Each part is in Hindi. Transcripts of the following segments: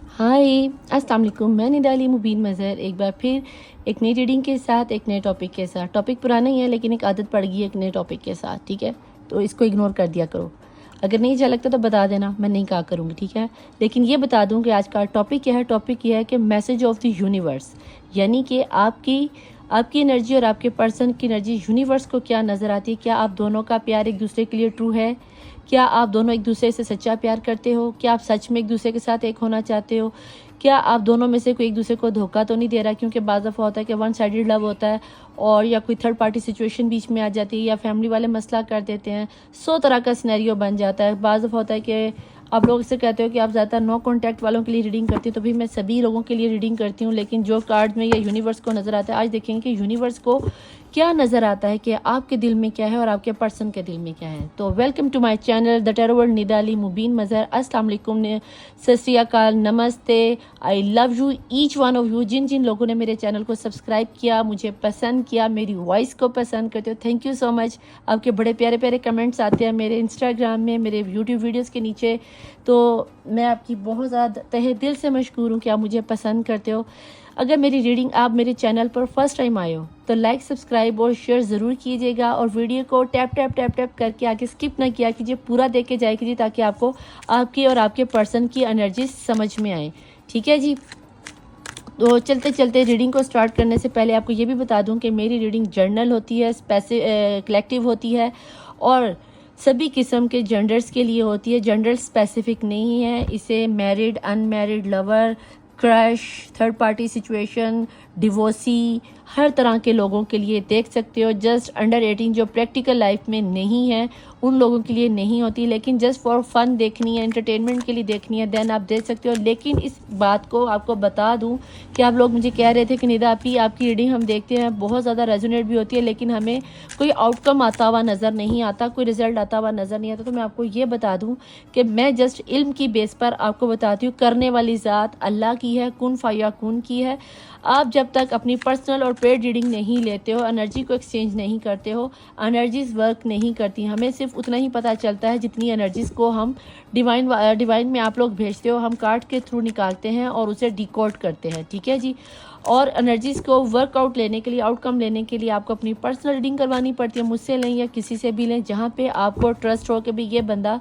हाय अस्सलाम वालेकुम, मैं निदाली मुबीन मज़हर एक बार फिर एक नई रीडिंग के साथ एक नए टॉपिक के साथ। टॉपिक पुराना ही है लेकिन एक आदत पड़ गई है एक नए टॉपिक के साथ, ठीक है। तो इसको इग्नोर कर दिया करो। अगर नहीं अच्छा लगता तो बता देना, मैं नहीं कहा करूँगी, ठीक है। लेकिन ये बता दूँ कि आज का टॉपिक क्या है। टॉपिक ये है कि मैसेज ऑफ द यूनिवर्स, यानी कि आपकी एनर्जी और आपके पर्सन की एनर्जी यूनिवर्स को क्या नज़र आती है। क्या आप दोनों का प्यार एक दूसरे के लिए ट्रू है? क्या आप दोनों एक दूसरे से सच्चा प्यार करते हो? क्या आप सच में एक दूसरे के साथ एक होना चाहते हो? क्या आप दोनों में से कोई एक दूसरे को धोखा तो नहीं दे रहा? क्योंकि बाज़ दफ़ा होता है कि वन साइडेड लव होता है और या कोई थर्ड पार्टी सिचुएशन बीच में आ जाती है या फैमिली वाले मसला कर देते हैं। 100 तरह का सिनेरियो बन जाता है। बाज़ दफ़ा होता है कि आप लोग इससे कहते हो कि आप ज़्यादा नो कॉन्टैक्ट वालों के लिए रीडिंग करती हो, तो भी मैं सभी लोगों के लिए रीडिंग करती हूँ। लेकिन जो कार्ड में या यूनिवर्स को नज़र आता है, आज देखेंगे कि यूनिवर्स को क्या नज़र आता है कि आपके दिल में क्या है और आपके पर्सन के दिल में क्या है। तो welcome to my channel the tarot world Nidali Mubeen Mazhar. अस्सलाम वालेकुम, सत श्री अकाल, नमस्ते, I love you each one of you. जिन जिन लोगों ने मेरे चैनल को सब्सक्राइब किया, मुझे पसंद किया, मेरी वॉइस को पसंद करते हो, थैंक यू सो मच। आपके बड़े प्यारे प्यारे कमेंट्स आते हैं मेरे इंस्टाग्राम में, मेरे यूट्यूब वीडियोज़ के नीचे। तो मैं आपकी बहुत ज़्यादा तहे दिल से मशकूर हूँ कि आप मुझे पसंद करते हो। अगर मेरी रीडिंग आप मेरे चैनल पर फर्स्ट टाइम आए हो तो लाइक, सब्सक्राइब और शेयर ज़रूर कीजिएगा और वीडियो को टैप टैप टैप टैप करके आगे स्किप ना किया कीजिए, पूरा देख के जाए कीजिए ताकि आपको आपकी और आपके पर्सन की एनर्जी समझ में आए, ठीक है जी। तो चलते चलते रीडिंग को स्टार्ट करने से पहले आपको ये भी बता दूं कि मेरी रीडिंग जर्नल होती है, कलेक्टिव होती है और सभी किस्म के जेंडर्स के लिए होती है। जेंडर स्पेसिफिक नहीं है। इसे married, unmarried, lover, crush, third party situation, divorcee, हर तरह के लोगों के लिए देख सकते हो। जस्ट अंडर 18 जो प्रैक्टिकल लाइफ में नहीं है उन लोगों के लिए नहीं होती, लेकिन जस्ट फॉर फन देखनी है, एंटरटेनमेंट के लिए देखनी है, देन आप देख सकते हो। लेकिन इस बात को आपको बता दूं कि आप लोग मुझे कह रहे थे कि निदा आपी आपकी रीडिंग हम देखते हैं बहुत ज़्यादा रेजोनेट भी होती है लेकिन हमें कोई आउटकम आता हुआ नज़र नहीं आता, कोई रिजल्ट आता हुआ नज़र नहीं आता। तो मैं आपको ये बता दूं कि मैं जस्ट इल्म की बेस पर आपको बताती हूँ। करने वाली ज़ात अल्लाह की है, कुन फयाकुन की है। आप जब तक अपनी पर्सनल और पेड रीडिंग नहीं लेते हो, एनर्जी को एक्सचेंज नहीं करते हो, एनर्जीज वर्क नहीं करती। हमें सिर्फ उतना ही पता चलता है जितनी एनर्जीज को हम डिवाइन में आप लोग भेजते हो, हम कार्ड के थ्रू निकालते हैं और उसे डिकोड करते हैं, ठीक है जी। और एनर्जीज को वर्कआउट लेने के लिए, आउटकम लेने के लिए आपको अपनी पर्सनल रीडिंग करवानी पड़ती है। मुझसे लें या किसी से भी लें जहाँ पे आपको ट्रस्ट हो कि भाई ये बंदा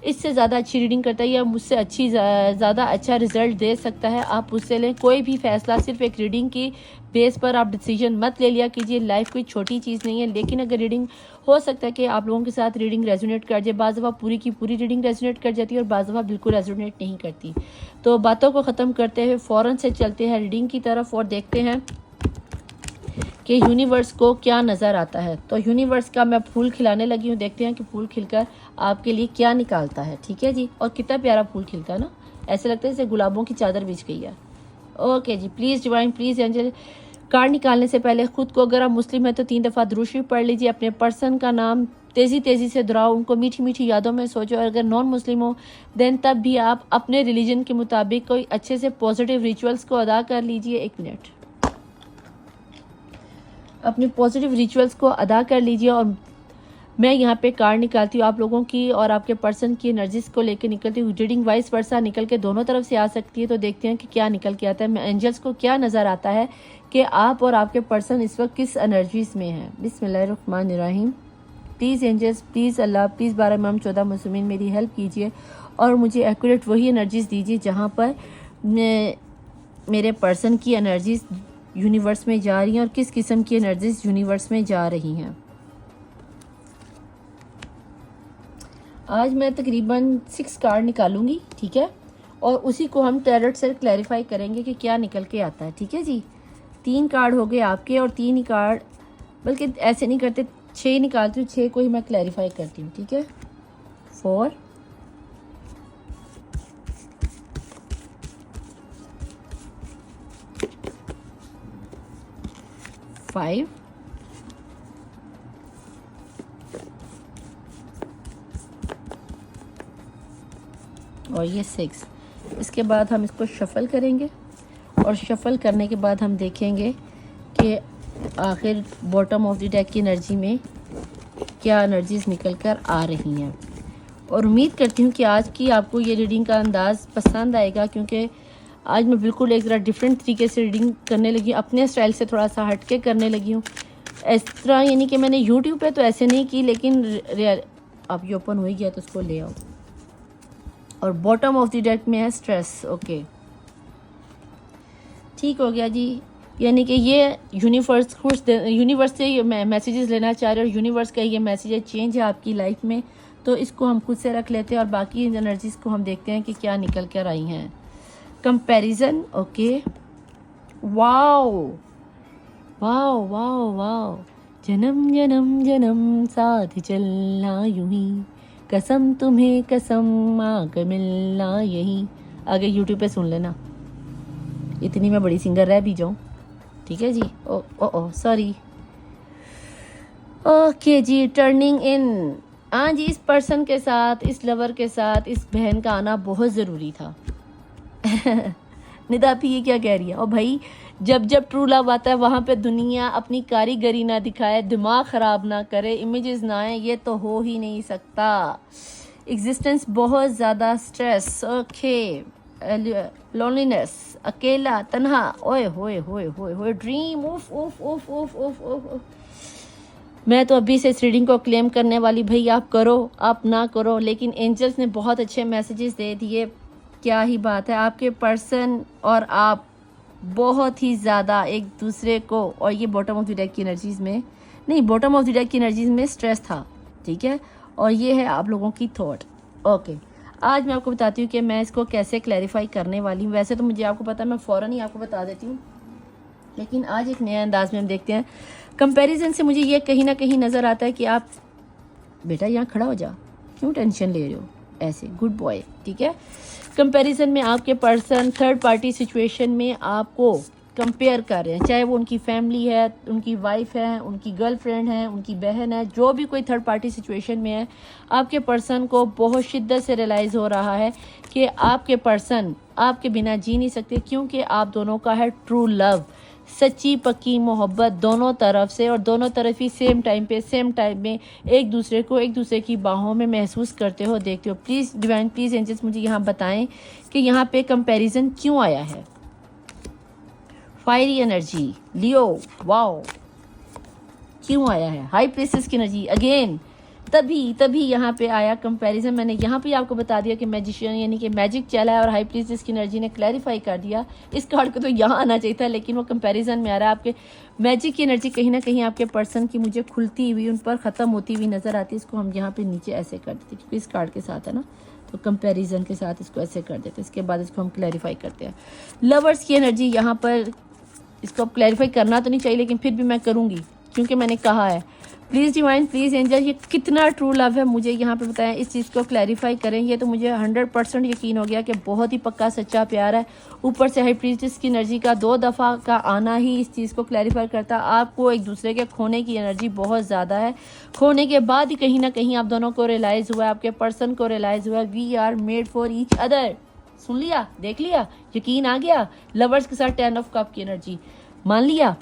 इससे ज़्यादा अच्छी रीडिंग करता है या मुझसे ज़्यादा अच्छा रिजल्ट दे सकता है, आप उससे लें। कोई भी फैसला सिर्फ एक रीडिंग की बेस पर आप डिसीजन मत ले लिया कीजिए। लाइफ कोई छोटी चीज़ नहीं है, लेकिन अगर रीडिंग हो सकता है कि आप लोगों के साथ रीडिंग रेजोनेट कर जाए। बाज़ दफ़ा पूरी की पूरी रीडिंग रेजोनेट कर जाती है और बाज़ दफ़ा बिल्कुल रेजोनेट नहीं करती। तो बातों को ख़त्म करते हुए फ़ौरन से चलते हैं रीडिंग की तरफ और देखते हैं कि यूनिवर्स को क्या नज़र आता है। तो यूनिवर्स का मैं फूल खिलाने लगी हूँ, देखते हैं कि फूल खिलकर आपके लिए क्या निकालता है, ठीक है जी। और कितना प्यारा फूल खिलता है ना, ऐसे लगता है जैसे गुलाबों की चादर बिछ गई है। ओके जी, please divine, please angel. Card निकालने से पहले खुद को, अगर आप मुस्लिम है तो 3 दफ़ा दुरूद शरीफ पढ़ लीजिए। अपने पर्सन का नाम तेज़ी तेज़ी से दोहराओ, उनको मीठी मीठी यादों में सोचो। और अगर नॉन मुस्लिम हो देन तब भी आप अपने रिलीजन के मुताबिक कोई अच्छे से पॉजिटिव रिचुअल्स को अदा कर लीजिए। 1 मिनट, अपने पॉजिटिव रिचुअल्स को अदा कर लीजिए। और मैं यहाँ पे कार्ड निकालती हूँ आप लोगों की और आपके पर्सन की एनर्जीज को लेकर निकलती हूँ। रीडिंग वाइस वर्सा निकल के दोनों तरफ से आ सकती है, तो देखते हैं कि क्या निकल के आता है। एंजल्स को क्या नज़र आता है कि आप और आपके पर्सन इस वक्त किस एनर्जीज में हैं। बिस्मिल्लाहिर्रहमानिर्रहीम। प्लीज़ एंजल्स, प्लीज़ अल्लाह, प्लीज़ 12 इमाम 14 मुस्लिमीन मेरी हेल्प कीजिए और मुझे एक्यूरेट वही एनर्जीज दीजिए जहाँ पर मेरे पर्सन की एनर्जीज यूनिवर्स में जा रही हैं और किस किस्म की एनर्जीज यूनिवर्स में जा रही हैं। आज मैं तकरीबन 6 कार्ड निकालूंगी, ठीक है, और उसी को हम टैरोट से क्लैरिफाई करेंगे कि क्या निकल के आता है, ठीक है जी। 3 कार्ड हो गए आपके और 3 ही कार्ड, बल्कि ऐसे नहीं करते, 6 निकालती हूँ, 6 को ही मैं क्लैरिफाई करती हूँ, ठीक है। 4, 5, और ये 6। इसके बाद हम इसको शफ़ल करेंगे और शफ़ल करने के बाद हम देखेंगे कि आखिर बॉटम ऑफ द डेक की एनर्जी में क्या एनर्जीज निकल कर आ रही हैं। और उम्मीद करती हूँ कि आज की आपको ये रीडिंग का अंदाज़ पसंद आएगा, क्योंकि आज मैं बिल्कुल एक ज़रा डिफरेंट तरीके से रीडिंग करने लगी हूँ, अपने स्टाइल से थोड़ा सा हट के करने लगी हूँ इस तरह, यानी कि मैंने यूट्यूब पे तो ऐसे नहीं की, लेकिन अब ये ओपन हो ही गया तो उसको ले आओ। और बॉटम ऑफ द डेक में है स्ट्रेस। ओके ठीक हो गया जी, यानी कि ये यूनिवर्स से मैसेजेस लेना चाह रहे हो, यूनिवर्स का ये मैसेज है, चेंज है आपकी लाइफ में, तो इसको हम खुद से रख लेते हैं और बाकी एनर्जीज को हम देखते हैं कि क्या निकल कर आई हैं। Comparison, okay, wow wow wow wow, जन्म जन्म जन्म साथ चलना यूं ही, कसम तुम्हें कसम आकर मिलना यही। आगे यूट्यूब पे सुन लेना, इतनी मैं बड़ी सिंगर रह भी जाऊँ, ठीक है जी। ओ ओ ओ सॉरी। ओके जी, टर्निंग इन। हाँ जी, इस पर्सन के साथ, इस लवर के साथ इस बहन का आना बहुत ज़रूरी था। निदा भी ये क्या कह रही है? और भाई जब जब ट्रू लव आता है वहाँ पे दुनिया अपनी कारीगरी ना दिखाए, दिमाग ख़राब ना करे, इमेजेस ना आए, ये तो हो ही नहीं सकता। एग्जिस्टेंस बहुत ज़्यादा स्ट्रेस, ओके, लोनलीनेस, अकेला, तन्हा, ओए होए होए होए होए, ड्रीम, उफ उफ उफ उफ उफ उफ। मैं तो अभी से इस रीडिंग को क्लेम करने वाली, भाई आप करो आप ना करो, लेकिन एंजल्स ने बहुत अच्छे मैसेजेस दे दिए। क्या ही बात है, आपके पर्सन और आप बहुत ही ज़्यादा एक दूसरे को, और ये बॉटम ऑफ द डेक की एनर्जीज में नहीं, बॉटम ऑफ द डेक की एनर्जीज में स्ट्रेस था, ठीक है, और ये है आप लोगों की थॉट। ओके, आज मैं आपको बताती हूँ कि मैं इसको कैसे क्लैरिफाई करने वाली हूँ। वैसे तो मुझे आपको पता है, मैं फ़ौरन ही आपको बता देती हूँ, लेकिन आज एक नया अंदाज में हम देखते हैं। कंपैरिजन से मुझे ये कहीं ना कहीं नज़र आता है कि आप, बेटा यहाँ खड़ा हो जा, क्यों टेंशन ले रहे हो ऐसे, गुड बॉय, ठीक है। कंपैरिजन में आपके पर्सन थर्ड पार्टी सिचुएशन में आपको कंपेयर कर रहे हैं, चाहे वो उनकी फैमिली है, उनकी वाइफ है, उनकी गर्लफ्रेंड है, उनकी बहन है, जो भी कोई थर्ड पार्टी सिचुएशन में है, आपके पर्सन को बहुत शिद्दत से रियलाइज़ हो रहा है कि आपके पर्सन आपके बिना जी नहीं सकते, क्योंकि आप दोनों का है ट्रू लव, सच्ची पक्की मोहब्बत दोनों तरफ से, और दोनों तरफ ही सेम टाइम में एक दूसरे की बाहों में महसूस करते हो, देखते हो। प्लीज़ डिवाइन, प्लीज़ एंजल्स मुझे यहाँ बताएं कि यहाँ पे कंपैरिजन क्यों आया है। फायरी एनर्जी, लियो, वाओ, क्यों आया है? हाई प्रीसेस की एनर्जी अगेन, तभी यहाँ पे आया कंपैरिजन। मैंने यहाँ पे आपको बता दिया कि मैजिशियन यानी कि मैजिक चला है, और हाई प्रीसेस की एनर्जी ने क्लैरिफाई कर दिया। इस कार्ड को तो यहाँ आना चाहिए था, लेकिन वो कंपैरिजन में आ रहा है। आपके मैजिक की एनर्जी कहीं ना कहीं आपके पर्सन की मुझे खुलती हुई, उन पर ख़त्म होती हुई नज़र आती है। इसको हम यहाँ पे नीचे ऐसे कर देते, क्योंकि इस कार्ड के साथ है ना, तो कंपैरिजन के साथ इसको ऐसे कर देते हैं। इसके बाद इसको हम क्लैरिफाई करते हैं। लवर्स की एनर्जी यहाँ पर, इसको अब क्लैरिफाई करना तो नहीं चाहिए, लेकिन फिर भी मैं करूँगी क्योंकि मैंने कहा है। प्लीज़ डिवाइन, प्लीज़ एंजल, ये कितना ट्रू लव है मुझे यहाँ पे बताएं, इस चीज़ को क्लैरिफाई करें। ये तो मुझे 100% यकीन हो गया कि बहुत ही पक्का सच्चा प्यार है। ऊपर से हाई प्रीस्टेस की एनर्जी का 2 दफ़ा का आना ही इस चीज़ को क्लैरिफाई करता है। आपको एक दूसरे के खोने की एनर्जी बहुत ज़्यादा है। खोने के बाद ही कहीं ना कहीं आप दोनों को रियलाइज़ हुआ, आपके पर्सन को रियलाइज़ हुआ, we are made for each other. सुन लिया, देख लिया, यकीन आ गया। लवर्स के साथ 10 ऑफ कप की एनर्जी मान लिया।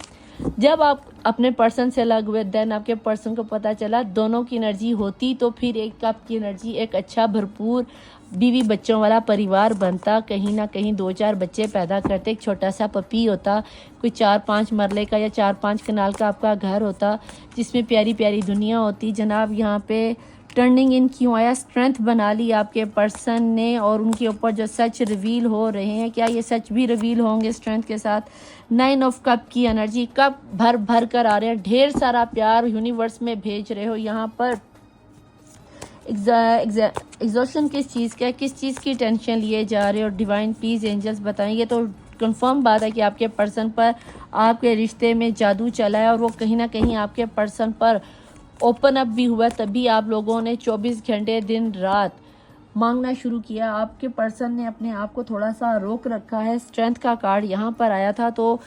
जब आप अपने पर्सन से अलग हुए, देन आपके पर्सन को पता चला दोनों की एनर्जी होती, तो फिर एक कप की एनर्जी एक अच्छा भरपूर बीवी बच्चों वाला परिवार बनता। कहीं ना कहीं 2-4 बच्चे पैदा करते, एक छोटा सा पपी होता, कोई 4-5 मरले का या 4-5 कनाल का आपका घर होता, जिसमें प्यारी प्यारी दुनिया होती। जनाब यहाँ पे टर्निंग इन क्यों आया? स्ट्रेंथ बना ली आपके पर्सन ने, और उनके ऊपर जो सच रिवील हो रहे हैं, क्या ये सच भी रिवील होंगे स्ट्रेंथ के साथ? 9 ऑफ कप की एनर्जी, कप भर भर कर आ रहे हैं, ढेर सारा प्यार यूनिवर्स में भेज रहे हो। यहाँ पर एग्जॉशन किस चीज़ का है, किस चीज़ की टेंशन लिए जा रहे हो? डिवाइन प्लीज़ एंजल्स बताएं। ये तो कंफर्म बात है कि आपके पर्सन पर, आपके रिश्ते में जादू चला है, और वो कहीं ना कहीं आपके पर्सन पर ओपन अप भी हुआ। तभी आप लोगों ने 24 घंटे दिन रात मांगना शुरू किया। आपके पर्सन ने अपने आप को थोड़ा सा रोक रखा है। स्ट्रेंथ का कार्ड यहाँ पर आया था, तो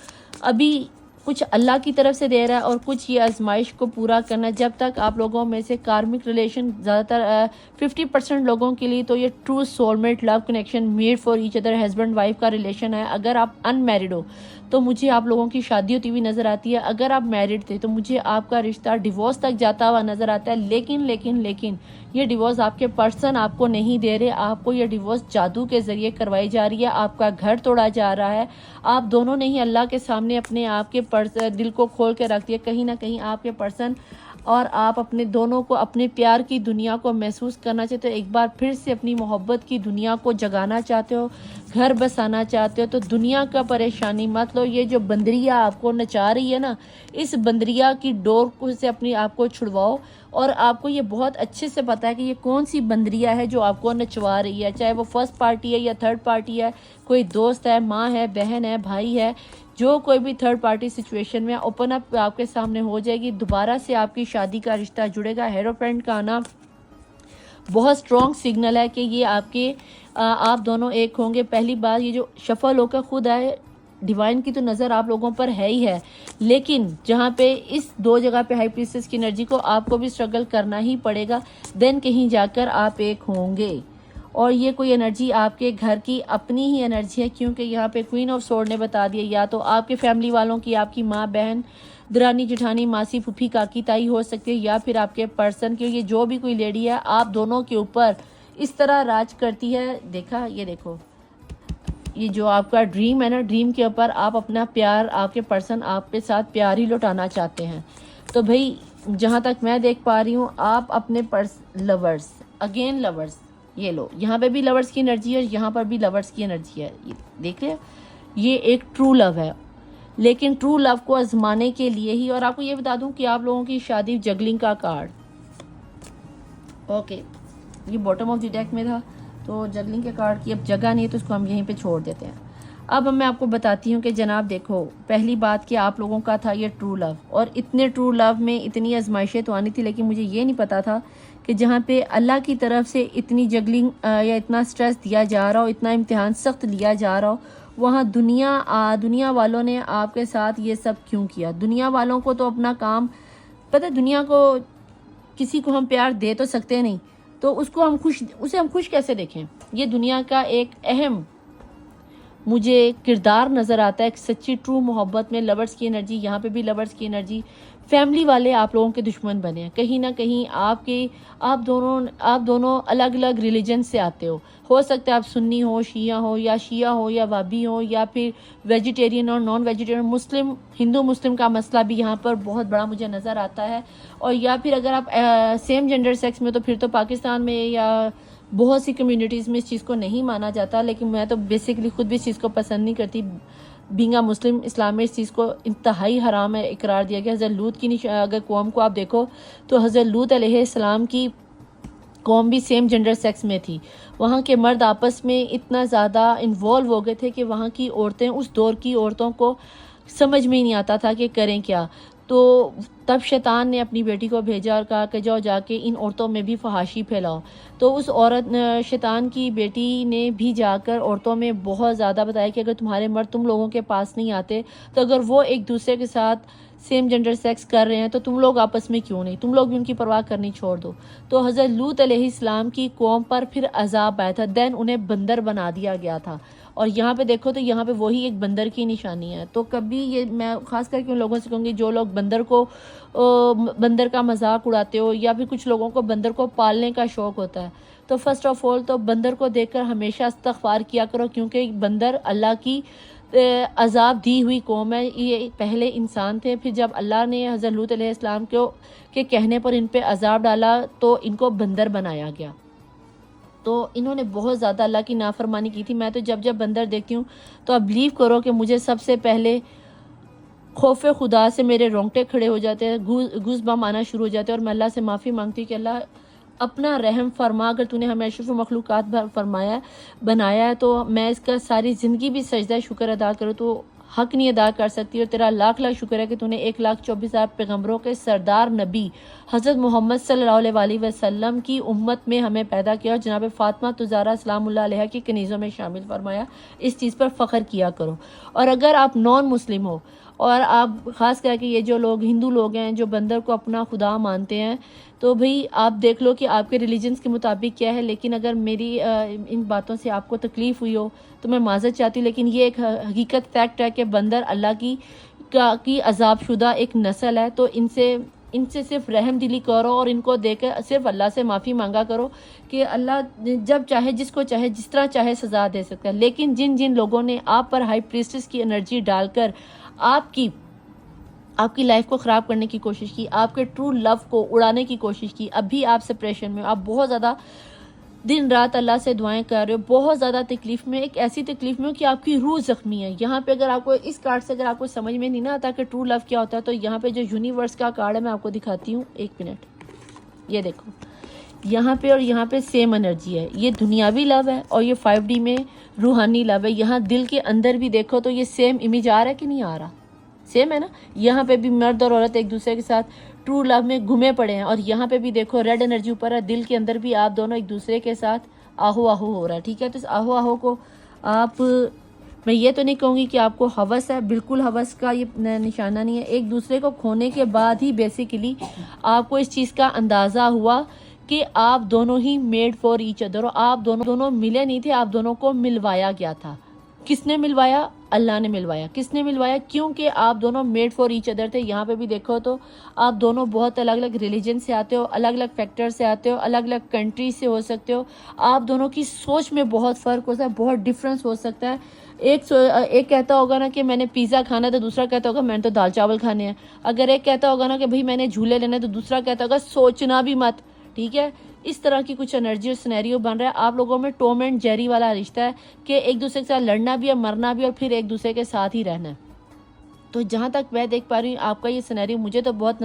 अभी कुछ अल्लाह की तरफ से दे रहा है और कुछ ये आजमाइश को पूरा करना। जब तक आप लोगों में से कार्मिक रिलेशन ज़्यादातर 50% लोगों के लिए तो ये true soulmate love connection, made for each other husband wife का रिलेशन है। अगर आप अनमैरिड हो तो मुझे आप लोगों की शादी होती हुई नज़र आती है। अगर आप मैरिड थे तो मुझे आपका रिश्ता डिवोर्स तक जाता हुआ नज़र आता है। लेकिन ये डिवोर्स आपके पर्सन आपको नहीं दे रहे, आपको ये डिवोर्स जादू के ज़रिए करवाई जा रही है, आपका घर तोड़ा जा रहा है। आप दोनों ने ही अल्लाह के सामने अपने आप के दिल को खोल के रख दिया। कहीं ना कहीं आपके पर्सन और आप अपने दोनों को अपने प्यार की दुनिया को महसूस करना चाहते हो, एक बार फिर से अपनी मोहब्बत की दुनिया को जगाना चाहते हो, घर बसाना चाहते हो। तो दुनिया का परेशानी मत लो। ये जो बंदरिया आपको नचा रही है ना, इस बंदरिया की डोर को से अपनी आप को छुड़वाओ। और आपको ये बहुत अच्छे से पता है कि ये कौन सी बंदरिया है जो आपको नचवा रही है, चाहे वो फर्स्ट पार्टी है या थर्ड पार्टी है, कोई दोस्त है, माँ है, बहन है, भाई है, जो कोई भी थर्ड पार्टी सिचुएशन में ओपन अप आपके सामने हो जाएगी। दोबारा से आपकी शादी का रिश्ता जुड़ेगा। हेरोफ्रेंड का आना बहुत स्ट्रॉन्ग सिग्नल है कि ये आपके आप दोनों एक होंगे। पहली बार ये जो शफल होकर खुद आए, डिवाइन की तो नज़र आप लोगों पर है ही है, लेकिन जहाँ पे इस दो जगह पे हाई प्रीस्टेस की एनर्जी को आपको भी स्ट्रगल करना ही पड़ेगा, देन कहीं जाकर आप एक होंगे। और ये कोई एनर्जी आपके घर की अपनी ही एनर्जी है, क्योंकि यहाँ पे क्वीन ऑफ सोर्ड ने बता दिया या तो आपके फैमिली वालों की, आपकी माँ, बहन, दरानी, जेठानी, मासी, फूफी, काकी, ताई हो सकती है, या फिर आपके पर्सन के, ये जो भी कोई लेडी है आप दोनों के ऊपर इस तरह राज करती है। देखा, ये देखो, ये जो आपका ड्रीम है ना, ड्रीम के ऊपर आप अपना प्यार, आपके पर्सन आपके साथ प्यार ही लौटाना चाहते हैं। तो भाई जहाँ तक मैं देख पा रही हूँ, आप अपने लवर्स, अगेन लवर्स, ये लो, यहाँ पे भी लवर्स की एनर्जी है और यहाँ पर भी लवर्स की एनर्जी है। ये देख रहे हो, ये एक ट्रू लव है, लेकिन ट्रू लव को आजमाने के लिए ही। और आपको ये बता दूं कि आप लोगों की शादी जगलिंग का कार्ड, ओके, ये बॉटम ऑफ द डेक में था, तो जगलिंग के कार्ड की अब जगह नहीं है तो इसको हम यहीं पे छोड़ देते हैं। अब मैं आपको बताती हूँ कि जनाब देखो, पहली बात कि आप लोगों का था ये ट्रू लव, और इतने ट्रू लव में इतनी आजमाइशें तो आनी थी, लेकिन मुझे ये नहीं पता था कि जहाँ पे अल्लाह की तरफ से इतनी जगलिंग या इतना स्ट्रेस दिया जा रहा हो, इतना इम्तिहान सख्त लिया जा रहा हो, वहाँ दुनिया वालों ने आपके साथ ये सब क्यों किया। दुनिया वालों को तो अपना काम पता है, दुनिया को किसी को हम प्यार दे तो सकते नहीं, तो उसे हम खुश कैसे देखें। ये दुनिया का एक अहम मुझे किरदार नज़र आता है, एक सच्ची ट्रू मोहब्बत में लवर्स की एनर्जी, यहाँ पे भी लवर्स की एनर्जी। फैमिली वाले आप लोगों के दुश्मन बने हैं, कहीं ना कहीं आप दोनों अलग अलग रिलीजन से आते हो सकता है आप सुन्नी हो, शिया हो या वाबी हो, या फिर वेजिटेरियन और नॉन वेजिटेरियन, मुस्लिम, हिंदू मुस्लिम का मसला भी यहाँ पर बहुत बड़ा मुझे नज़र आता है। और या फिर अगर आप सेम जेंडर सेक्स में, तो फिर तो पाकिस्तान में या बहुत सी कम्युनिटीज़ में इस चीज़ को नहीं माना जाता, लेकिन मैं तो बेसिकली खुद भी इस चीज़ को पसंद नहीं करती। बींगा मुस्लिम, इस्लाम में इस चीज़ को इंतहाई हराम है इकरार दिया गया। हज़रत लूत की अगर कौम को आप देखो तो हज़रत लूत अलैहिस्सलाम की कौम भी सेम जेंडर सेक्स में थी। वहाँ के मर्द आपस में इतना ज़्यादा इन्वॉल्व हो गए थे कि वहाँ की औरतें, उस दौर की औरतों को समझ में ही नहीं आता था कि करें क्या। तो तब शैतान ने अपनी बेटी को भेजा और कहा कि जाओ जाके इन औरतों में भी फहाशी फैलाओ। तो उस शैतान की बेटी ने भी जाकर औरतों में बहुत ज़्यादा बताया कि अगर तुम्हारे मर्द तुम लोगों के पास नहीं आते, तो अगर वो एक दूसरे के साथ सेम जेंडर सेक्स कर रहे हैं तो तुम लोग आपस में क्यों नहीं, तुम लोग भी उनकी परवाह करनी छोड़ दो। तो हज़रत लूत अलैहिस्सलाम की कौम पर फिर अजाब आया था, देन उन्हें बंदर बना दिया गया था। और यहाँ पे देखो तो यहाँ पे वही एक बंदर की निशानी है। तो कभी ये मैं ख़ास करके उन लोगों से कहूँगी जो लोग बंदर का मजाक उड़ाते हो, या फिर कुछ लोगों को बंदर को पालने का शौक़ होता है, तो फर्स्ट ऑफ ऑल तो बंदर को देखकर हमेशा इस्तग़फ़ार किया करो, क्योंकि बंदर अल्लाह की अजाब दी हुई कौम है। ये पहले इंसान थे, फिर जब अल्लाह ने हज़रत लूत अलैहिस्सलाम के कहने पर इन पे अजाब डाला तो इनको बंदर बनाया गया। तो इन्होंने बहुत ज़्यादा अल्लाह की नाफरमानी की थी। मैं तो जब बंदर देखती हूँ तो आप बिलीव करो कि मुझे सबसे पहले खौफ खुदा से मेरे रोंगटे खड़े हो जाते हैं, गूज़बम्प आना शुरू हो जाते हैं, और मैं अल्लाह से माफ़ी मांगती हूँ कि अल्लाह अपना रहम फरमा, अगर तूने हमें अशरफ मखलूक़ात बनाया है तो मैं इसका सारी ज़िंदगी भी सजदा शुक्र अदा करूँ तो हक़ नहीं अदा कर सकती। और तेरा लाख लाख शुक्र है कि तूने 1,24,000 पैगम्बरों के सरदार नबी हज़रत मोहम्मद सल्लल्लाहु अलैहि वसल्लम की उम्मत में हमें पैदा किया, और जनाब फ़ातिमा तुज़ारा सलामुल्लाह अलैहा की कनीज़ों में शामिल फरमाया। इस चीज़ पर फ़ख्र किया करो। और अगर आप नॉन मुस्लिम हो, और आप ख़ास करके ये जो लोग हिंदू लोग हैं जो बंदर को अपना खुदा मानते हैं, तो भाई आप देख लो कि आपके रिलीजन्स के मुताबिक क्या है। लेकिन अगर मेरी इन बातों से आपको तकलीफ़ हुई हो तो मैं माज़रत चाहती हूँ, लेकिन ये एक हकीकत फैक्ट है कि बंदर अल्लाह की अजाबशुदा एक नस्ल है। तो इनसे सिर्फ रहम दिली करो और इनको देकर सिर्फ अल्लाह से माफ़ी मांगा करो कि अल्लाह जब चाहे जिसको चाहे जिस तरह चाहे सज़ा दे सकता है। लेकिन जिन जिन लोगों ने आप पर हाई प्रीस्टेस की एनर्जी डालकर आपकी लाइफ को ख़राब करने की कोशिश की, आपके ट्रू लव को उड़ाने की कोशिश की, अभी आप सेपरेशन में हो, आप बहुत ज़्यादा दिन रात अल्लाह से दुआएं कर रहे हो, बहुत ज़्यादा तकलीफ़ में, एक ऐसी तकलीफ़ में हो कि आपकी रूह ज़ख्मी है। यहाँ पे अगर आपको इस कार्ड से अगर आपको समझ में नहीं ना आता कि ट्रू लव क्या होता है, तो यहाँ पे जो यूनिवर्स का कार्ड है मैं आपको दिखाती हूँ, 1 मिनट। ये देखो, यहाँ पे और यहाँ पे सेम एनर्जी है। ये दुनियावी लव है और ये 5D में रूहानी लव है। यहाँ दिल के अंदर भी देखो तो ये सेम इमेज आ रहा है कि नहीं आ रहा, सेम है ना। यहाँ पे भी मर्द और औरत एक दूसरे के साथ ट्रू लव में घुमे पड़े हैं। और यहाँ पे भी देखो रेड एनर्जी ऊपर है, दिल के अंदर भी आप दोनों एक दूसरे के साथ आहो आहो हो रहा है, ठीक है। तो इस आहो आहो को आप, मैं ये तो नहीं कहूँगी कि आपको हवस है, बिल्कुल हवस का ये निशाना नहीं है। एक दूसरे को खोने के बाद ही बेसिकली आपको इस चीज़ का अंदाज़ा हुआ कि आप दोनों he made for each other, और आप दोनों मिले नहीं थे, आप दोनों को मिलवाया गया था। किसने मिलवाया? अल्लाह ने मिलवाया। किसने मिलवाया? क्योंकि आप दोनों मेड फॉर ईच अदर थे। यहाँ पे भी देखो तो आप दोनों बहुत अलग अलग रिलीजन से आते हो, अलग अलग फैक्टर से आते हो, अलग अलग कंट्री से हो सकते हो। आप दोनों की सोच में बहुत फ़र्क हो सकता है, बहुत डिफरेंस हो सकता है। एक कहता होगा ना कि मैंने पिज़्ज़ा खाना है, तो दूसरा कहता होगा मैंने तो दाल चावल खाने हैं। अगर एक कहता होगा ना कि भाई मैंने झूले लेने, तो दूसरा कहता होगा सोचना भी मत, ठीक है। इस तरह की कुछ एनर्जी और सिनेरियो बन रहा है। आप लोगों में टॉम एंड जेरी वाला रिश्ता है कि एक दूसरे के साथ लड़ना भी है, मरना भी, और फिर एक दूसरे के साथ ही रहना है। तो जहाँ तक मैं देख पा रही हूँ आपका ये सिनेरियो मुझे तो बहुत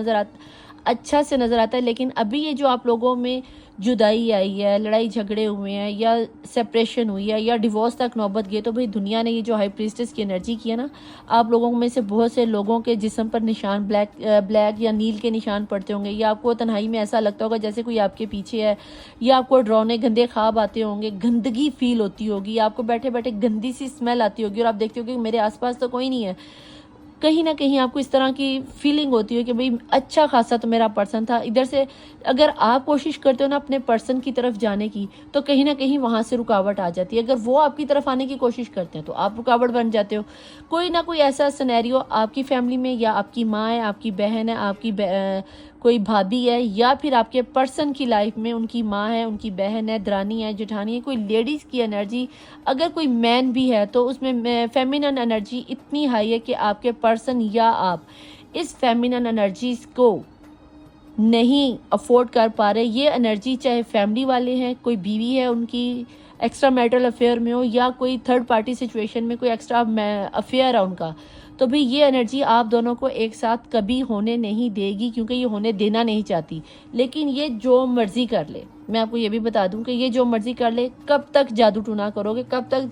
अच्छा से नज़र आता है। लेकिन अभी ये जो आप लोगों में जुदाई आई है, लड़ाई झगड़े हुए हैं, या सेपरेशन हुई है, या डिवोर्स तक नौबत गई, तो भाई दुनिया ने ये जो हाई प्रीस्टेस की एनर्जी की है ना, आप लोगों में से बहुत से लोगों के जिस्म पर निशान ब्लैक या नील के निशान पड़ते होंगे, या आपको तन्हाई में ऐसा लगता होगा जैसे कोई आपके पीछे है, या आपको डरावने गंदे ख्वाब आते होंगे, गंदगी फील होती होगी, आपको बैठे बैठे गंदी सी स्मेल आती होगी, और आप देखते होगे मेरे आसपास तो कोई नहीं है। कहीं ना कहीं आपको इस तरह की फीलिंग होती है कि भाई अच्छा खासा तो मेरा पर्सन था। इधर से अगर आप कोशिश करते हो ना अपने पर्सन की तरफ जाने की, तो कहीं ना कहीं वहाँ से रुकावट आ जाती है। अगर वो आपकी तरफ आने की कोशिश करते हैं तो आप रुकावट बन जाते हो। कोई ना कोई ऐसा सिनेरियो आपकी फैमिली में, या आपकी माँ है, आपकी बहन है, कोई भाभी है, या फिर आपके पर्सन की लाइफ में उनकी माँ है, उनकी बहन है, दरानी है, जेठानी है, कोई लेडीज़ की एनर्जी, अगर कोई मैन भी है तो उसमें फेमिनन एनर्जी इतनी हाई है कि आपके पर्सन या आप इस फेमिनन एनर्जीज को नहीं अफोर्ड कर पा रहे। ये एनर्जी चाहे फैमिली वाले हैं, कोई बीवी है उनकी एक्स्ट्रा मैरिटल अफेयर में हो, या कोई थर्ड पार्टी सिचुएशन में कोई एक्स्ट्रा अफेयर है उनका, तो भाई ये एनर्जी आप दोनों को एक साथ कभी होने नहीं देगी, क्योंकि ये होने देना नहीं चाहती। लेकिन ये जो मर्जी कर ले, मैं आपको ये भी बता दूं कि ये जो मर्जी कर ले, कब तक जादू टूना करोगे, कब तक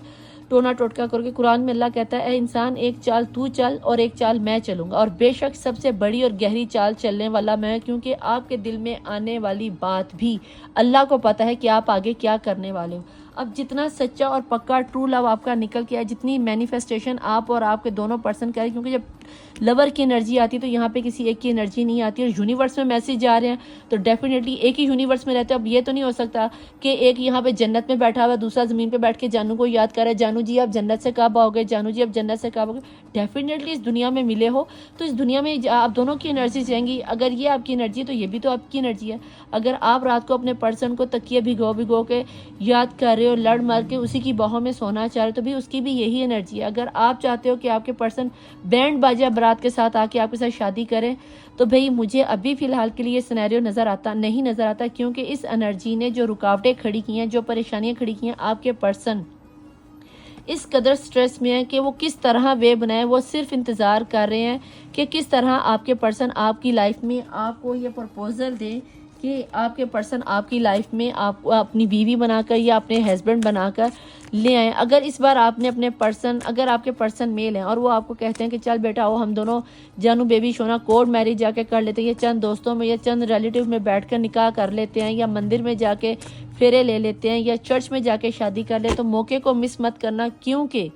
टोना टोटका करोगे। कुरान में अल्लाह कहता है, इंसान एक चाल तू चल और एक चाल मैं चलूंगा, और बेशक सबसे बड़ी और गहरी चाल चलने वाला मैं, क्योंकि आपके दिल में आने वाली बात भी अल्लाह को पता है कि आप आगे क्या करने वाले हो। अब जितना सच्चा और पक्का ट्रू लव आपका निकल के आया, जितनी मैनिफेस्टेशन आप और आपके दोनों पर्सन करें, क्योंकि जब लवर की एनर्जी आती है तो यहाँ पे किसी एक की एनर्जी नहीं आती, और यूनिवर्स में मैसेज जा रहे हैं तो डेफिनेटली एक ही यूनिवर्स में रहते हैं। अब ये तो नहीं हो सकता कि एक यहाँ पे जन्नत में बैठा हुआ, दूसरा ज़मीन पे बैठ के जानू को याद कर रहा है, जानू जी आप जन्नत से कब आओगे, जानू जी आप जन्नत से कब आओगे। डेफिनेटली इस दुनिया में मिले हो तो इस दुनिया में आप दोनों की एनर्जी जाएंगी। अगर ये आपकी एनर्जी है तो ये भी तो आपकी एनर्जी है। अगर आप रात को अपने पर्सन को तकिए भिगो के याद कर रहे हो, लड़ मर के उसी की बाहों में सोना चाह रहे हो, तो भी उसकी भी यही एनर्जी है। अगर आप चाहते हो कि आपके पर्सन बैंड बाजा बारात के साथ आके आपके साथ शादी करें, तो भाई मुझे अभी फ़िलहाल के लिए सिनेरियो नहीं नज़र आता, क्योंकि इस एनर्जी ने जो रुकावटें खड़ी की हैं, जो परेशानियां खड़ी की हैं, आपके पर्सन इस कदर स्ट्रेस में है कि वो किस तरह वे बनाए, वो सिर्फ इंतज़ार कर रहे हैं कि किस तरह आपके पर्सन आपकी लाइफ में आपको ये प्रपोजल दें कि आपके पर्सन आपकी लाइफ में आपको अपनी बीवी बनाकर या अपने हस्बैंड बनाकर ले आए। अगर इस बार आपने अपने पर्सन, अगर आपके पर्सन मेल हैं और वो आपको कहते हैं कि चल बेटा आओ हम दोनों जानू बेबी शोना कोर्ट मैरिज जाके कर लेते हैं, या चंद दोस्तों में या चंद रिलेटिव में बैठकर निकाह कर लेते हैं, या मंदिर में जाके फेरे ले लेते हैं, या चर्च में जाके शादी कर ले, तो मौके को मिस मत करना, क्योंकि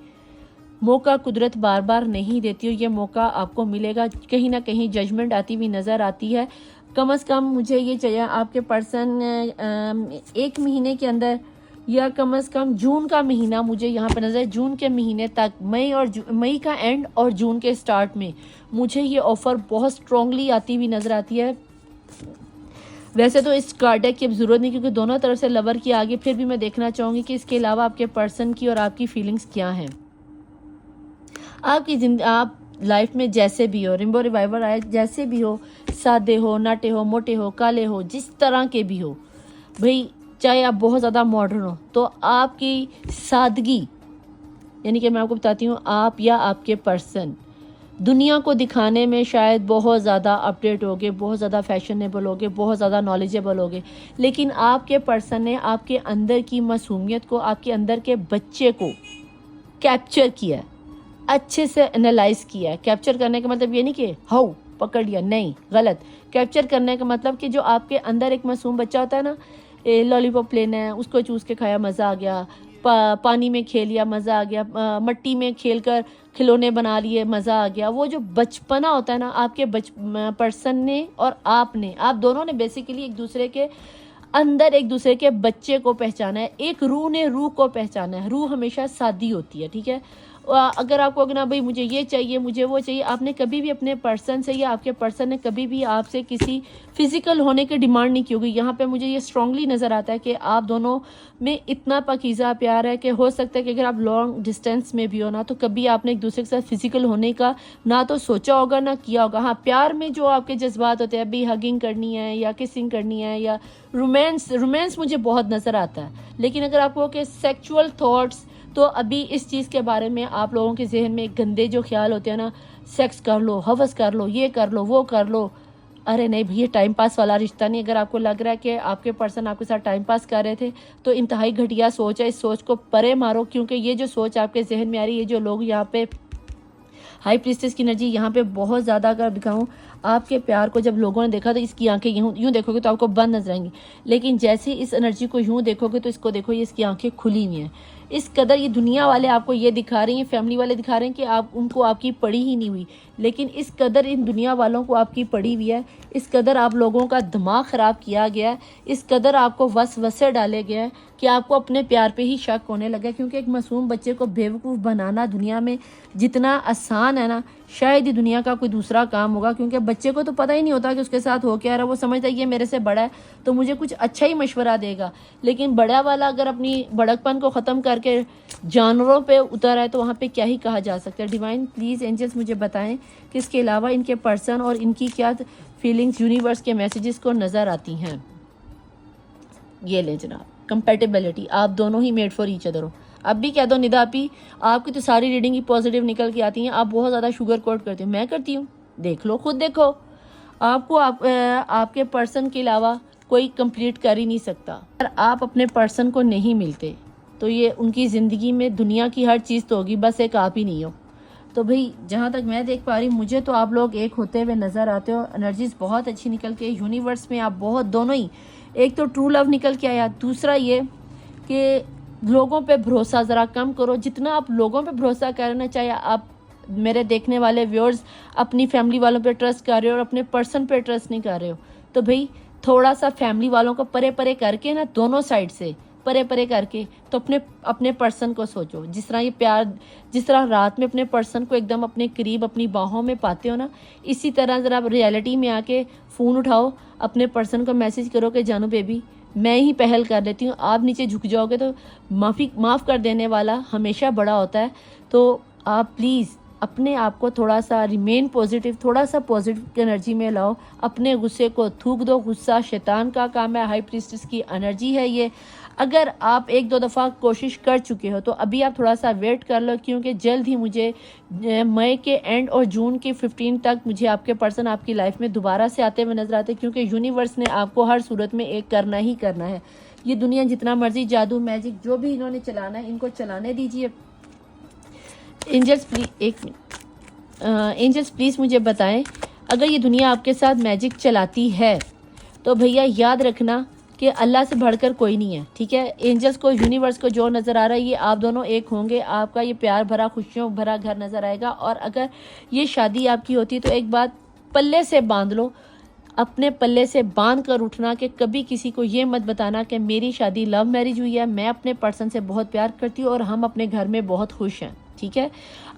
मौका कुदरत बार बार नहीं देती हो। ये मौका आपको मिलेगा। कहीं ना कहीं जजमेंट आती हुई नज़र आती है। कम से कम मुझे ये चाहिए आपके पर्सन 1 महीने के अंदर या कम से कम जून का महीना मुझे यहाँ पर नज़र, जून के महीने तक, मई का एंड और जून के स्टार्ट में मुझे ये ऑफ़र बहुत स्ट्रॉन्गली आती हुई नज़र आती है। वैसे तो इस कार्ड डेक की अब ज़रूरत नहीं क्योंकि दोनों तरफ से लवर की आगे, फिर भी मैं देखना चाहूँगी कि इसके अलावा आपके पर्सन की और आपकी फीलिंग्स क्या हैं। आपकी जिंदगी, आप लाइफ में जैसे भी हो, रेनबो रिवाइवर आए, जैसे भी हो, सादे हो, नाटे हो, मोटे हो, काले हो, जिस तरह के भी हो भाई, चाहे आप बहुत ज़्यादा मॉडर्न हो, तो आपकी सादगी, यानी कि मैं आपको बताती हूँ, आप या आपके पर्सन दुनिया को दिखाने में शायद बहुत ज़्यादा अपडेट होगे, बहुत ज़्यादा फैशनेबल होगे, बहुत ज़्यादा नॉलेजेबल होगे, लेकिन आपके पर्सन ने आपके अंदर की मासूमियत को, आपके अंदर के बच्चे को कैप्चर किया है, अच्छे से एनालाइज किया है। कैप्चर करने का मतलब ये नहीं कि हाउ पकड़ लिया, नहीं, गलत। कैप्चर करने का मतलब कि जो आपके अंदर एक मासूम बच्चा होता है ना, लॉलीपॉप लेना है, उसको चूस के खाया, मज़ा आ गया, पानी में खेल लिया, मज़ा आ गया, मट्टी में खेलकर खिलौने बना लिए, मज़ा आ गया। वो जो बचपना होता है ना, आपके पर्सन ने और आपने, आप दोनों ने बेसिकली एक दूसरे के अंदर एक दूसरे के बच्चे को पहचाना है। एक रूह ने रूह को पहचाना है। रूह हमेशा सादी होती है, ठीक है। अगर आपको ना भाई मुझे ये चाहिए, मुझे वो चाहिए, आपने कभी भी अपने पर्सन से या आपके पर्सन ने कभी भी आपसे किसी फिजिकल होने की डिमांड नहीं की होगी। यहाँ पे मुझे ये स्ट्रांगली नज़र आता है कि आप दोनों में इतना पाकीज़ा प्यार है कि हो सकता है कि अगर आप लॉन्ग डिस्टेंस में भी हो ना, तो कभी आपने एक दूसरे के साथ फिजिकल होने का ना तो सोचा होगा ना किया होगा। हाँ, प्यार में जो आपके जज्बात होते हैं, अभी हगिंग करनी है या किसिंग करनी है या रोमांस मुझे बहुत नज़र आता है। लेकिन अगर आपको के सेक्सुअल थॉट्स, तो अभी इस चीज़ के बारे में आप लोगों के जहन में गंदे जो ख्याल होते हैं ना, सेक्स कर लो, हवस कर लो, ये कर लो, वो कर लो, अरे नहीं भैया, टाइम पास वाला रिश्ता नहीं। अगर आपको लग रहा है कि आपके पर्सन आपके साथ टाइम पास कर रहे थे, तो इंतहाई घटिया सोच है। इस सोच को परे मारो, क्योंकि ये जो सोच आपके जहन में आ रही है, ये जो लोग यहाँ पे हाई प्रीस्टेस की एनर्जी यहाँ पे बहुत ज़्यादा, अगर दिखाऊँ आपके प्यार को, जब लोगों ने देखा तो इसकी आंखें यूँ देखोगे तो आपको बंद नजर आएंगी, लेकिन जैसे इस एनर्जी को यूँ देखोगे तो इसको देखो, ये इसकी आंखें खुली हुई हैं। इस कदर ये दुनिया वाले आपको ये दिखा रहे हैं, फैमिली वाले दिखा रहे हैं कि आप उनको आपकी पड़ी ही नहीं हुई, लेकिन इस कदर इन दुनिया वालों को आपकी पड़ी हुई है, इस कदर आप लोगों का दिमाग ख़राब किया गया है, इस कदर आपको वसवसे डाले गए हैं कि आपको अपने प्यार पे ही शक होने लगा। क्योंकि एक मासूम बच्चे को बेवकूफ़ बनाना दुनिया में जितना आसान है ना, शायद ही दुनिया का कोई दूसरा काम होगा। क्योंकि बच्चे को तो पता ही नहीं होता कि उसके साथ हो क्या रहा है। वो समझता है ये मेरे से बड़ा है तो मुझे कुछ अच्छा ही मशवरा देगा, लेकिन बड़ा वाला अगर अपनी बड़कपन को ख़त्म करके जानवरों पे उतर है तो वहाँ पे क्या ही कहा जा सकता है। डिवाइन प्लीज़ एंजल्स मुझे बताएं कि इसके अलावा इनके पर्सन और इनकी क्या फीलिंग्स यूनिवर्स के मैसेजेस को नज़र आती हैं। ये ले जनाब, कंपेटेबिलिटी, आप दोनों he made for each other हो। अब भी कह दो निदा आपी, आपकी तो सारी रीडिंग ही पॉजिटिव निकल के आती हैं, आप बहुत ज़्यादा शुगर कोट करते हो। मैं करती हूँ, देख लो, खुद देखो। आपको आपके पर्सन के अलावा कोई कंप्लीट कर ही नहीं सकता। अगर आप अपने पर्सन को नहीं मिलते तो ये उनकी ज़िंदगी में दुनिया की हर चीज़ तो होगी, बस एक आप ही नहीं हो। तो भाई जहाँ तक मैं देख पा रही हूँ, मुझे तो आप लोग एक होते हुए नज़र आते हो। एनर्जीज बहुत अच्छी निकल के यूनिवर्स में आप बहुत दोनों ही, एक तो ट्रू लव निकल के आया, दूसरा ये कि लोगों पे भरोसा ज़रा कम करो। जितना आप लोगों पे भरोसा करना, चाहे आप मेरे देखने वाले व्यूअर्स अपनी फैमिली वालों पे ट्रस्ट कर रहे हो और अपने पर्सन पे ट्रस्ट नहीं कर रहे हो, तो भाई थोड़ा सा फैमिली वालों को परे परे करके ना, दोनों साइड से परे परे करके, तो अपने पर्सन को सोचो। जिस तरह ये प्यार, जिस तरह रात में अपने पर्सन को एकदम अपने करीब अपनी बाहों में पाते हो ना, इसी तरह ज़रा रियलिटी में आके फ़ोन उठाओ, अपने पर्सन को मैसेज करो कि जानू बेबी मैं ही पहल कर लेती हूँ। आप नीचे झुक जाओगे तो माफ़ कर देने वाला हमेशा बड़ा होता है। तो आप प्लीज़ अपने आप को थोड़ा सा रिमेन पॉजिटिव, थोड़ा सा पॉजिटिव एनर्जी में लाओ, अपने गुस्से को थूक दो। गुस्सा शैतान का काम है, हाई प्रीस्टेस की एनर्जी है ये। अगर आप 1-2 दफ़ा कोशिश कर चुके हो तो अभी आप थोड़ा सा वेट कर लो, क्योंकि जल्द ही मुझे मई के एंड और जून के 15 तक मुझे आपके पर्सन आपकी लाइफ में दोबारा से आते हुए नजर आते हैं, क्योंकि यूनिवर्स ने आपको हर सूरत में एक करना ही करना है। ये दुनिया जितना मर्जी जादू मैजिक जो भी इन्होंने चलाना है, इनको चलाने दीजिए। एंजल्स प्लीज, एक मिनट, एंजल्स प्लीज़ मुझे बताएं, अगर ये दुनिया आपके साथ मैजिक चलाती है तो भैया याद रखना कि अल्लाह से बढ़कर कोई नहीं है, ठीक है। एंजल्स को, यूनिवर्स को जो नज़र आ रहा है, ये आप दोनों एक होंगे, आपका ये प्यार भरा खुशियों भरा घर नज़र आएगा। और अगर ये शादी आपकी होती है तो एक बात पल्ले से बांध लो, अपने पल्ले से बांध कर उठना कि कभी किसी को ये मत बताना कि मेरी शादी लव मैरिज हुई है, मैं अपने पर्सन से बहुत प्यार करती हूँ और हम अपने घर में बहुत खुश हैं, ठीक है।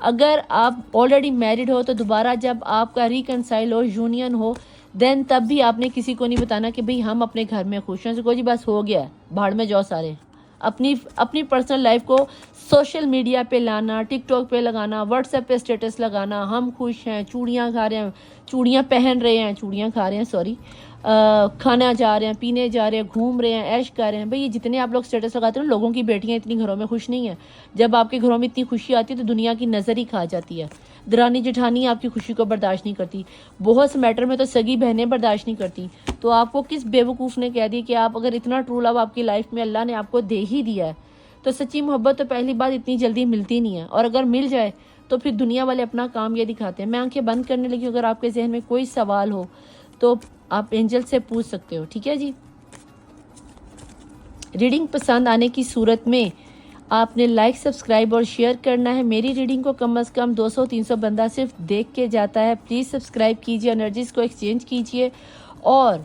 अगर आप ऑलरेडी मैरिड हो तो दोबारा जब आपका रिकनसाइल हो, यूनियन हो, देन तब भी आपने किसी को नहीं बताना कि भाई हम अपने घर में खुश हैं। तो जी बस हो गया, भाड़ में जाओ सारे। अपनी पर्सनल लाइफ को सोशल मीडिया पे लाना, टिकटॉक पे लगाना, व्हाट्सएप पे स्टेटस लगाना, हम खुश हैं, चूड़ियाँ खा रहे हैं, चूड़ियाँ पहन रहे हैं, चूड़ियाँ खा रहे हैं सॉरी, खाना जा रहे हैं, पीने जा रहे हैं, घूम रहे हैं, ऐश कर रहे हैं। भाई ये जितने आप लोग स्टेटस लगाते हैं, लोगों की बेटियां इतनी घरों में खुश नहीं है। जब आपके घरों में इतनी खुशी आती है तो दुनिया की नज़र ही खा जाती है। दरानी जेठानी आपकी खुशी को बर्दाश्त नहीं करती, बहुत से मैटर में तो सगी बहनें बर्दाश्त नहीं करती। तो आपको किस बेवकूफ़ ने कह दी कि आप अगर इतना ट्रू लव आपकी लाइफ में अल्लाह ने आपको दे ही दिया है तो सच्ची मोहब्बत तो पहली बात इतनी जल्दी मिलती नहीं है, और अगर मिल जाए तो फिर दुनिया वाले अपना काम ये दिखाते हैं। मैं आंखें बंद करने लगी, अगर आपके जहन में कोई सवाल हो तो आप एंजल से पूछ सकते हो, ठीक है जी। रीडिंग पसंद आने की सूरत में आपने लाइक, सब्सक्राइब और शेयर करना है। मेरी रीडिंग को कम से कम 200-300 बंदा सिर्फ देख के जाता है। प्लीज़ सब्सक्राइब कीजिए, एनर्जीज को एक्सचेंज कीजिए और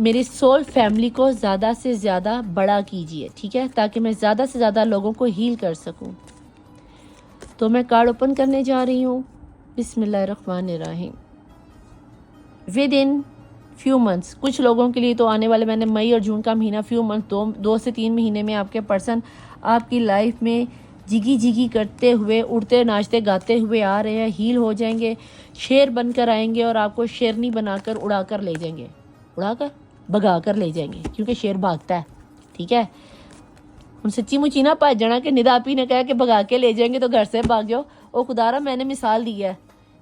मेरी सोल फैमिली को ज़्यादा से ज़्यादा बड़ा कीजिए, ठीक है, ताकि मैं ज़्यादा से ज़्यादा लोगों को हील कर सकूं। तो मैं कार्ड ओपन करने जा रही हूँ। बिस्मिल्लाहिर्रहमानिर्रहीम। विद इन फ्यू मंथ्स, कुछ लोगों के लिए तो आने वाले, मैंने मई और जून का महीना, फ्यू मंथ, 2 से 3 महीने में आपके पर्सन आपकी लाइफ में जिगी जिगी करते हुए, उड़ते नाचते गाते हुए आ रहे हैं। हील हो जाएंगे, शेर बनकर आएंगे और आपको शेरनी बनाकर उड़ा कर ले जाएंगे, उड़ाकर भगा कर ले जाएंगे, क्योंकि शेर भागता है, ठीक है। हम सच्ची मुची ना भज जाना कि निदापी ने कहा कि भगा के ले जाएंगे तो घर से भाग जाओ। ओ खुदारा, मैंने मिसाल दी है,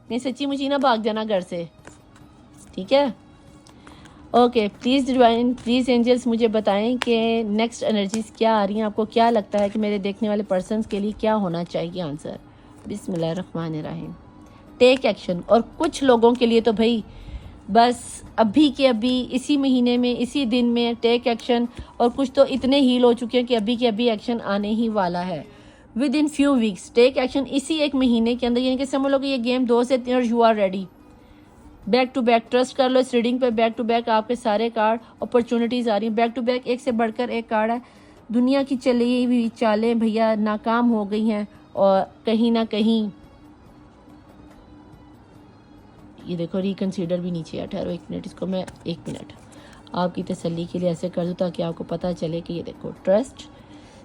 नहीं सच्ची मुची ना भाग जाना घर से, ठीक है। Okay, please divine, please angels मुझे बताएं कि नेक्स्ट एनर्जीज क्या आ रही हैं। आपको क्या लगता है कि मेरे देखने वाले पर्सन्स के लिए क्या होना चाहिए आंसर। बिस्मिल्लाहिर्रहमानिर्रहीम। Take action. और कुछ लोगों के लिए तो भाई बस अभी के अभी, इसी महीने में, इसी दिन में टेक एक्शन, और कुछ तो इतने हील हो चुके हैं कि अभी के अभी एक्शन आने ही वाला है। With in few weeks take action, इसी एक महीने के अंदर, यानी कि समझ लो कि ये गेम 2 से 3 और you are ready. Back to back trust कर लो इस रीडिंग पे। बैक टू बैक आपके सारे कार्ड अपॉर्चुनिटीज़ आ रही हैं। बैक टू बैक एक से बढ़कर एक कार्ड है। दुनिया की चली हुई चालें भैया नाकाम हो गई हैं, और कहीं ना कहीं ये देखो रिकन्सिडर भी नीचे है। ठहरो 1 मिनट, इसको मैं 1 मिनट आपकी तसल्ली के लिए ऐसे कर दूँ ताकि आपको पता चले कि ये देखो ट्रस्ट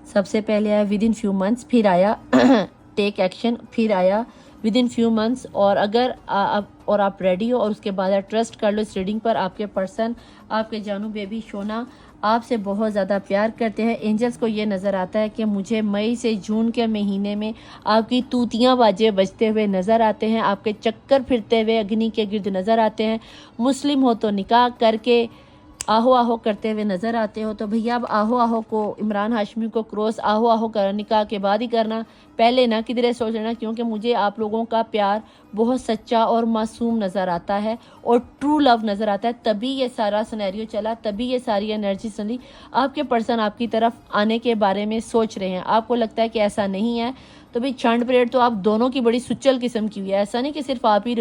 सबसे पहले आया, विद इन फ्यू मंथ्स, फिर आया टेक एक्शन, फिर आया विद इन फ्यू मंथ्स। और अगर आप रेडी हो, और उसके बाद ट्रस्ट कर लो इस रीडिंग पर। आपके पर्सन, आपके जानू बेबी सोना आपसे बहुत ज़्यादा प्यार करते हैं। एंजल्स को ये नज़र आता है कि मुझे मई से जून के महीने में आपकी तूतियाँ बाजे बजते हुए नज़र आते हैं, आपके चक्कर फिरते हुए अग्नि के गिर्द नज़र आते हैं। मुस्लिम हो तो निकाह करके आहो आहो करते हुए नज़र आते हो। तो भैया अब आहो आहो को, इमरान हाशमी को क्रॉस आहो आहो कर निकाह के बाद ही करना, पहले ना किधरे सोच लेना, क्योंकि मुझे आप लोगों का प्यार बहुत सच्चा और मासूम नज़र आता है और ट्रू लव नज़र आता है। तभी ये सारा सिनेरियो चला, तभी ये सारी एनर्जी चली। आपके पर्सन आपकी तरफ आने के बारे में सोच रहे हैं। आपको लगता है कि ऐसा नहीं है, तो भाई छंड परेड तो आप दोनों की बड़ी सुचल किस्म की हुई है। ऐसा नहीं कि सिर्फ आप ही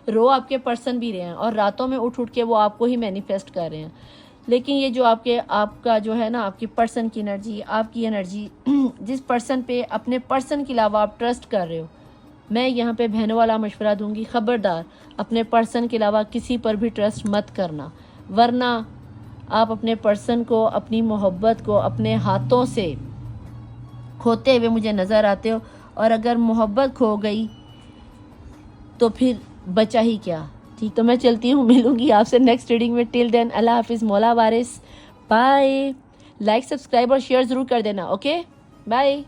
रो आपके पर्सन भी रहे हैं, और रातों में उठ के वो आपको ही मैनिफेस्ट कर रहे हैं। लेकिन ये जो आपका जो है ना, आपकी पर्सन की एनर्जी, आपकी एनर्जी, जिस पर्सन पे, अपने पर्सन के अलावा आप ट्रस्ट कर रहे हो, मैं यहाँ पे बहनों वाला मशवरा दूंगी, खबरदार अपने पर्सन के अलावा किसी पर भी ट्रस्ट मत करना, वरना आप अपने पर्सन को, अपनी मोहब्बत को अपने हाथों से खोते हुए मुझे नज़र आते हो। और अगर मोहब्बत खो गई तो फिर बचा ही क्या। ठीक, तो मैं चलती हूँ, मिलूंगी आपसे नेक्स्ट रीडिंग में। टिल देन अल्लाह हाफिज़, मौला वारिस, बाय। लाइक, सब्सक्राइब और शेयर ज़रूर कर देना। Okay, bye.